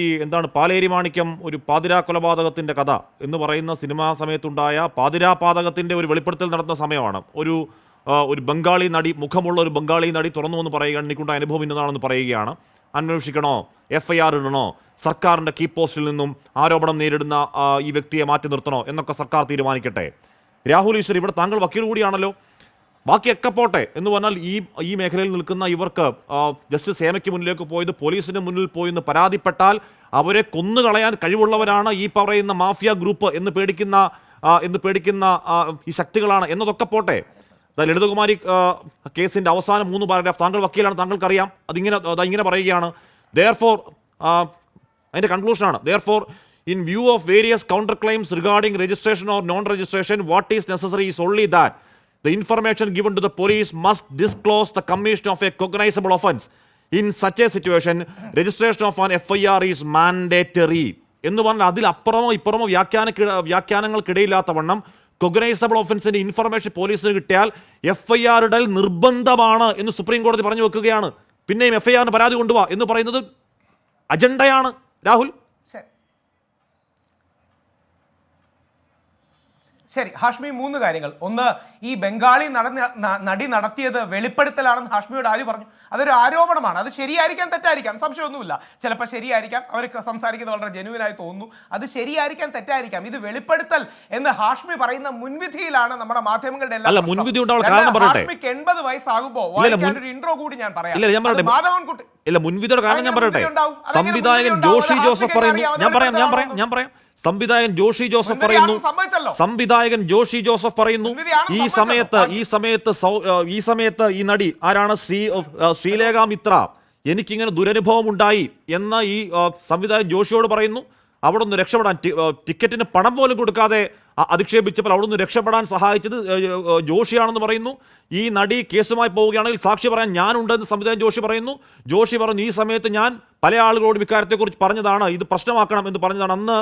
ഈ എന്താണ് പാലേരി മാണിക്യം ഒരു പാതിരാ കൊലപാതകത്തിന്റെ കഥ എന്ന് പറയുന്ന സിനിമാ സമയത്തുണ്ടായ പാതിരാ പാതകത്തിന്റെ ഒരു വെളിപ്പെടുത്തൽ നടന്ന സമയമാണ്. ഒരു ബംഗാളി നടി, മുഖമുള്ള ഒരു ബംഗാളി നടി തുറന്നു എന്ന് പറയുകയാണ്, എനിക്കുണ്ടായ അനുഭവം ഇന്നതാണെന്ന് പറയുകയാണ്. അന്വേഷിക്കണോ, FIR ഇടണോ, സർക്കാരിന്റെ കീ പോസ്റ്റിൽ നിന്നും ആരോപണം നേരിടുന്ന ഈ വ്യക്തിയെ മാറ്റി നിർത്തണോ എന്നൊക്കെ സർക്കാർ തീരുമാനിക്കട്ടെ. രാഹുൽ ഈശ്വർ, ഇവിടെ താങ്കൾ വക്കീൽ കൂടിയാണല്ലോ, ബാക്കിയൊക്കെ പോട്ടെ എന്ന് പറഞ്ഞാൽ ഈ മേഖലയിൽ നിൽക്കുന്ന ഇവർക്ക് ജസ്റ്റിസ് ഹേമയ്ക്ക് മുന്നിലേക്ക് പോയത് പോലീസിന് മുന്നിൽ പോയി എന്ന് പരാതിപ്പെട്ടാൽ അവരെ കൊന്നുകളയാൻ കഴിവുള്ളവരാണ് ഈ പറയുന്ന മാഫിയ ഗ്രൂപ്പ് എന്ന് പേടിക്കുന്ന ഈ ശക്തികളാണ് എന്നതൊക്കെ പോട്ടെ. ലളിതകുമാരി കേസിന്റെ അവസാനം 3 പാരഗ്രാഫ്, താങ്കൾ വക്കീലാണ്, താങ്കൾക്കറിയാം, ഇങ്ങനെ പറയുകയാണ്. Therefore, അതിന്റെ കൺക്ലൂഷനാണ്, therefore in view of various counterclaims regarding registration or non-registration, what is necessary is only that the information given to the police must disclose the commission of a cognizable offence. In such a situation, registration of an FIR is mandatory. എന്ന് പറഞ്ഞാൽ അതിൽ അപ്പുറമോ ഇപ്പുറമോ വ്യാഖ്യാനങ്ങൾക്കിടയില്ലാത്ത വണ്ണം cognisable ഒഫൻസിന്റെ information പോലീസിന് കിട്ടിയാൽ FIR ഇടൽ നിർബന്ധമാണ് എന്ന് supreme കോടതി പറഞ്ഞു വെക്കുകയാണ്. പിന്നെയും FIRന് പരാതി കൊണ്ടുപോവാ എന്ന് പറയുന്നത് അജണ്ടയാണ്. രാഹുൽ, ശരി ഹാഷ്മി, 3 കാര്യങ്ങൾ. ഒന്ന്, ഈ ബംഗാളി നടി നടത്തിയത് വെളിപ്പെടുത്തലാണെന്ന് ഹാഷ്മിയോട് ആര് പറഞ്ഞു? അതൊരു ആരോപണമാണ്. അത് ശരിയായിരിക്കാം, തെറ്റായിരിക്കാം, സംശയമൊന്നുമില്ല. ചിലപ്പോൾ ശരിയായിരിക്കാം, അവർ സംസാരിക്കുന്നത് വളരെ ജെനുവിനായി തോന്നുന്നു, അത് ശരിയായിരിക്കാം, തെറ്റായിരിക്കാം. ഇത് വെളിപ്പെടുത്തൽ എന്ന് ഹാഷ്മി പറയുന്ന മുൻവിധിയിലാണ് നമ്മുടെ മാധ്യമങ്ങളുടെ ഹാഷ്മിക്ക് 80 വയസ്സാകുമ്പോൾ ഒരു ഇൻട്രോ കൂടി ഞാൻ പറയാം. മാധവൻകുട്ടി മുൻവിധിയുടെ കാരണം ഞാൻ പറയട്ടെ. സംവിധായകൻ ജോഷി ജോസഫ് പറയുന്നു, ഞാൻ പറയാം സംവിധായകൻ ജോഷി ജോസഫ് പറയുന്നു ഈ സമയത്ത് ഈ നടി ആരാണ്, ശ്രീലേഖ മിത്ര, എനിക്കിങ്ങനെ ദുരനുഭവം ഉണ്ടായി എന്ന് ഈ സംവിധായകൻ ജോഷിയോട് പറയുന്നു. അവിടെ നിന്ന് രക്ഷപ്പെടാൻ ടിക്കറ്റിന് പണം പോലും കൊടുക്കാതെ അധിക്ഷേപിച്ചപ്പോൾ അവിടെ നിന്ന് രക്ഷപ്പെടാൻ സഹായിച്ചത് ജോഷിയാണെന്ന് പറയുന്നു. ഈ നടി കേസുമായി പോവുകയാണെങ്കിൽ സാക്ഷി പറയാൻ ഞാനുണ്ടെന്ന് സംവിധായകൻ ജോഷി പറയുന്നു. ജോഷി പറഞ്ഞു, ഈ സമയത്ത് ഞാൻ പല ആളുകളോടും ഇക്കാര്യത്തെക്കുറിച്ച് പറഞ്ഞതാണ്, ഇത് പ്രശ്നമാക്കണം എന്ന് പറഞ്ഞതാണ്. അന്ന്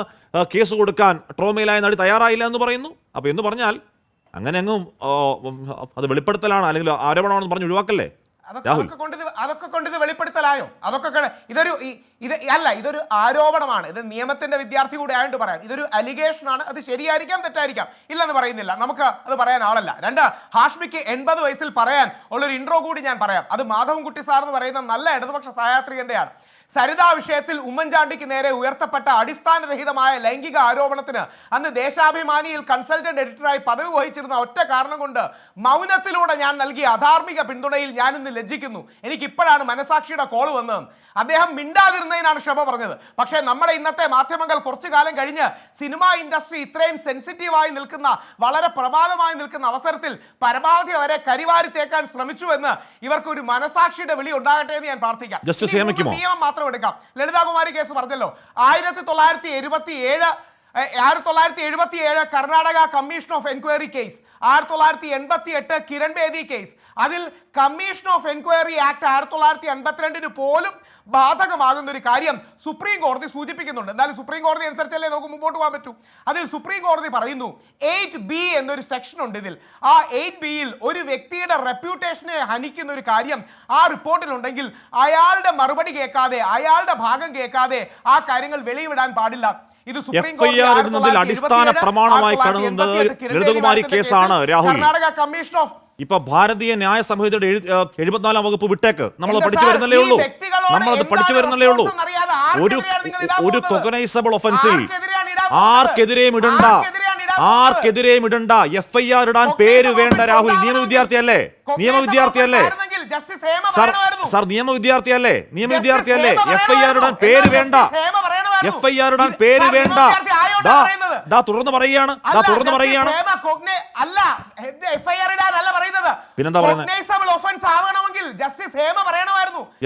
കേസ് കൊടുക്കാൻ ട്രോമയിലായ നടി തയ്യാറായില്ല എന്ന് പറയുന്നു. അപ്പോൾ എന്ന് പറഞ്ഞാൽ അങ്ങനെ അങ്ങും അത് വെളിപ്പെടുത്തലാണ് അല്ലെങ്കിൽ ആരോപണമാണെന്ന് പറഞ്ഞ് ഒഴിവാക്കല്ലേ? അതൊക്കെ കൊണ്ട് ഇത് വെളിപ്പെടുത്തലായോ? ഇതൊരു ആരോപണമാണ്. ഇത് നിയമത്തിന്റെ വിദ്യാർത്ഥി കൂടെ ആയിട്ട് പറയാം, ഇതൊരു അലിഗേഷൻ ആണ്. അത് ശരിയായിരിക്കാം, തെറ്റായിരിക്കാം, ഇല്ലെന്ന് പറയുന്നില്ല, നമുക്ക് അത് പറയാൻ ആളല്ല. 2, ഹാഷ്മിക്ക് 80 വയസ്സിൽ പറയാൻ ഉള്ളൊരു ഇൻട്രോ കൂടി ഞാൻ പറയാം. അത് മാധവൻകുട്ടി സാർ എന്ന് പറയുന്ന നല്ല ഇടതുപക്ഷ സഹയാത്രികന്റെയാണ്. സരിത വിഷയത്തിൽ ഉമ്മൻചാണ്ടിക്ക് നേരെ ഉയർത്തപ്പെട്ട അടിസ്ഥാനരഹിതമായ ലൈംഗിക ആരോപണത്തിന് അന്ന് ദേശാഭിമാനിയിൽ കൺസൾട്ടന്റ് എഡിറ്ററായി പദവി വഹിച്ചിരുന്ന ഒറ്റ കാരണം കൊണ്ട് മൗനത്തിലൂടെ ഞാൻ നൽകിയ അധാർമിക പിന്തുണയിൽ ഞാൻ ഇന്ന് ലജ്ജിക്കുന്നു. എനിക്കിപ്പോഴാണ് മനസാക്ഷിയുടെ കോൾ വന്നത്. അദ്ദേഹം മിണ്ടാതിരുന്നതിനാണ് ക്ഷമ പറഞ്ഞത്. പക്ഷേ നമ്മുടെ ഇന്നത്തെ മാധ്യമങ്ങൾ കുറച്ചു കാലം കഴിഞ്ഞ് സിനിമാ ഇൻഡസ്ട്രി ഇത്രയും സെൻസിറ്റീവായി നിൽക്കുന്ന, വളരെ പ്രമാദമായി നിൽക്കുന്ന അവസരത്തിൽ പരമാവധി അവരെ കരിവാരി തേക്കാൻ ശ്രമിച്ചു എന്ന് ഇവർക്ക് ഒരു മനസാക്ഷിയുടെ വിളി ഉണ്ടാകട്ടെ എന്ന് ഞാൻ പ്രാർത്ഥിക്കാം. നിയമം മാത്രം എടുക്കാം. ലളിതാകുമാരി കേസ് പറഞ്ഞല്ലോ, 1977 Karnataka commission of enquiry case, 1988 Kiran Bedi case. അതിൽ കമ്മീഷൻ ഓഫ് എൻക്വയറി ആക്ട് 1982 പോലും ബാധകമാകുന്ന ഒരു കാര്യം സുപ്രീം കോടതി സൂചിപ്പിക്കുന്നുണ്ട്. എന്നാലും സുപ്രീം കോടതി അനുസരിച്ചല്ലേ നമുക്ക് മുമ്പോട്ട് പോകാൻ പറ്റൂ. അതിൽ സുപ്രീം കോടതി പറയുന്നു, 8B എന്നൊരു സെക്ഷൻ ഉണ്ട് ഇതിൽ. ആ 8Bയിൽ ഒരു വ്യക്തിയുടെ റെപ്യൂട്ടേഷനെ ഹനിക്കുന്ന ഒരു കാര്യം ആ റിപ്പോർട്ടിലുണ്ടെങ്കിൽ അയാളുടെ മറുപടി കേൾക്കാതെ, അയാളുടെ ഭാഗം കേൾക്കാതെ ആ കാര്യങ്ങൾ വെളിവിടാൻ പാടില്ല. ഇത് സുപ്രീം കോടതി അടിസ്ഥാന പ്രമാണമായി കാണുന്നത് ലളിതകുമാരി കേസാണ്. രാഹുൽ, കർണാടക കമ്മീഷൻ ഓഫ് ഇപ്പൊ ഭാരതീയ ന്യായ സംഹിതയുടെ 74-ാം വകുപ്പ് വിട്ടേക്ക്, നമ്മൾ പഠിച്ചു വരുന്നല്ലേ ഉള്ളൂ. ഒരു കൊഗ്നൈസബിൾ ഒഫൻസിൽ ആർക്കെതിരെയും ഇടണ്ട, FIR ഇടാൻ പേര് വേണ്ട. രാഹുൽ നിയമവിദ്യാർത്ഥിയല്ലേ? സാർ നിയമവിദ്യാർത്ഥിയല്ലേ? FIR ഇടാൻ പേര് വേണ്ട. തുറന്നു പറയുകയാണ്. പിന്നെന്താ പറയുന്നത്?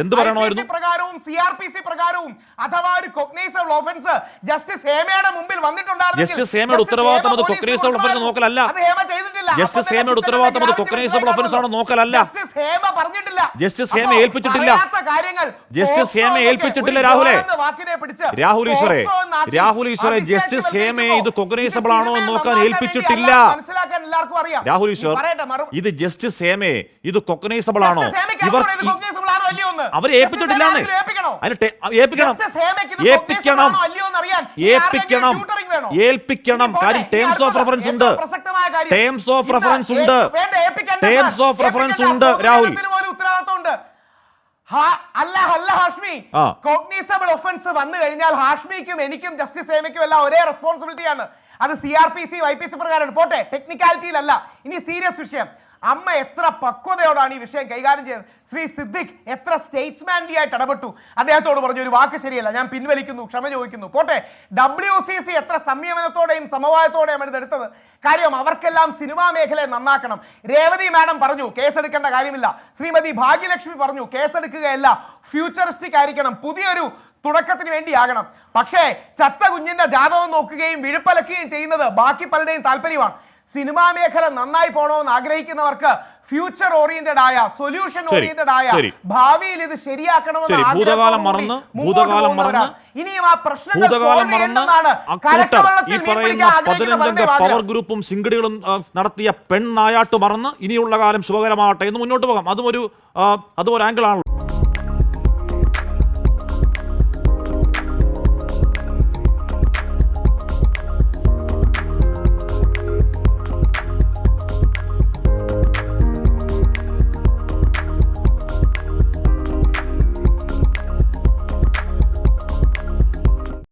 എന്ത് പറയണമായിരുന്നു? പ്രകാരവും CRPC പ്രകാരവും അഥവാ ഒരു കൊഗ്നൈസബിൾ ഓഫൻസ് ജസ്റ്റിസ് ഹേമയുടെ മുമ്പിൽ വന്നിട്ടുണ്ടായിരുന്നു. ജസ്റ്റിസ് ഹേമയുടെ ഉത്തരവാദിത്തം അത് കൊഗ്നൈസബിൾ ഒഫൻസ് നോക്കലല്ല. ജസ്റ്റിസ് ഹേമയുടെ ഉത്തരവാദിത്തം അത് കൊഗ്നൈസബിൾ ഒഫൻസ് ആണ് നോക്കലല്ല. ജസ്റ്റിസ് ഹേമ ഏൽപ്പിച്ചിട്ടില്ല. രാഹുൽ ഈശ്വരെ ജസ്റ്റിസ് ഹേമയെ ഇത് കൊഗ്നൈസബിൾ ആണോ എന്ന് നോക്കാൻ ഏൽപ്പിച്ചിട്ടില്ല. എല്ലാവർക്കും അറിയാം. രാഹുൽ ഈശ്വർ, പറയട്ടെ, ഇത് ജസ്റ്റിസ് സേമയെ ഇത് കൊക്കനൈസബിൾ ആണോ? ഇവർ അവരെ ഏൽപ്പിച്ചിട്ടില്ലാന്ന്. ഏൽപ്പിക്കണം. കാര്യം ടേംസ് ഓഫ് റെഫറൻസ് ഉണ്ട്. ടേംസ് ഓഫ് റെഫറൻസ് ഉണ്ട്. ടേംസ് ഓഫ് റെഫറൻസ് ഉണ്ട് രാഹുൽ. അല്ല ഹാഷ്മി, കോഗ്നിസബിൾ ഒഫൻസ് വന്നു കഴിഞ്ഞാൽ ഹാഷ്മിക്കും എനിക്കും ജസ്റ്റിസ് സേമയ്ക്കും എല്ലാം ഒരേ റെസ്പോൺസിബിലിറ്റിയാണ്. അത് CRPC IPC പ്രകാരമാണ്. പോട്ടെ, ടെക്നിക്കാലിറ്റിയിലല്ല. ഇനി സീരിയസ് വിഷയം. അമ്മ എത്ര പക്വതയോടാണ് ഈ വിഷയം കൈകാര്യം ചെയ്തത്. ശ്രീ സിദ്ദിഖ് എത്ര സ്റ്റേറ്റ്സ്മാൻലി ആയിട്ട് ഇടപെട്ടു. അദ്ദേഹത്തോട് പറഞ്ഞു ഒരു വാക്ക് ശരിയല്ല, ഞാൻ പിൻവലിക്കുന്നു, ക്ഷമ ചോദിക്കുന്നു. പോട്ടെ, WCC എത്ര സംയമനത്തോടെയും സമവായത്തോടെയും എടുത്തത്. കാര്യം അവർക്കെല്ലാം സിനിമാ മേഖലയെ നന്നാക്കണം. രേവതി മാഡം പറഞ്ഞു കേസെടുക്കേണ്ട കാര്യമില്ല. ശ്രീമതി ഭാഗ്യലക്ഷ്മി പറഞ്ഞു കേസെടുക്കുകയല്ല, ഫ്യൂച്ചറിസ്റ്റിക് ആയിരിക്കണം, പുതിയൊരു തുടക്കത്തിന് വേണ്ടിയാകണം. പക്ഷേ ചത്ത കുഞ്ഞിന്റെ ജാതകം നോക്കുകയും വിഴുപ്പലക്കുകയും ചെയ്യുന്നത് ബാക്കി പലരുടെയും താല്പര്യമാണ്. സിനിമാ മേഖല നന്നായി പോകണമെന്ന് ആഗ്രഹിക്കുന്നവർക്ക് ഫ്യൂച്ചർ ഓറിയന്റഡ് ആയ, സൊല്യൂഷൻ ഓറിയന്റഡ് ആയ, ഭാവിയിൽ ഇത് ശരിയാക്കണമെന്ന് ഇനിയും ആ പ്രശ്നങ്ങൾ പവർ ഗ്രൂപ്പും സിംഗിളുകളും നടത്തിയ പെൺ നായാട്ട് മറന്ന് ഇനിയുള്ള കാലം ശുഭകരമാവട്ടെ എന്ന് മുന്നോട്ട് പോകാം. അതും ഒരു ആംഗിൾ ആണല്ലോ.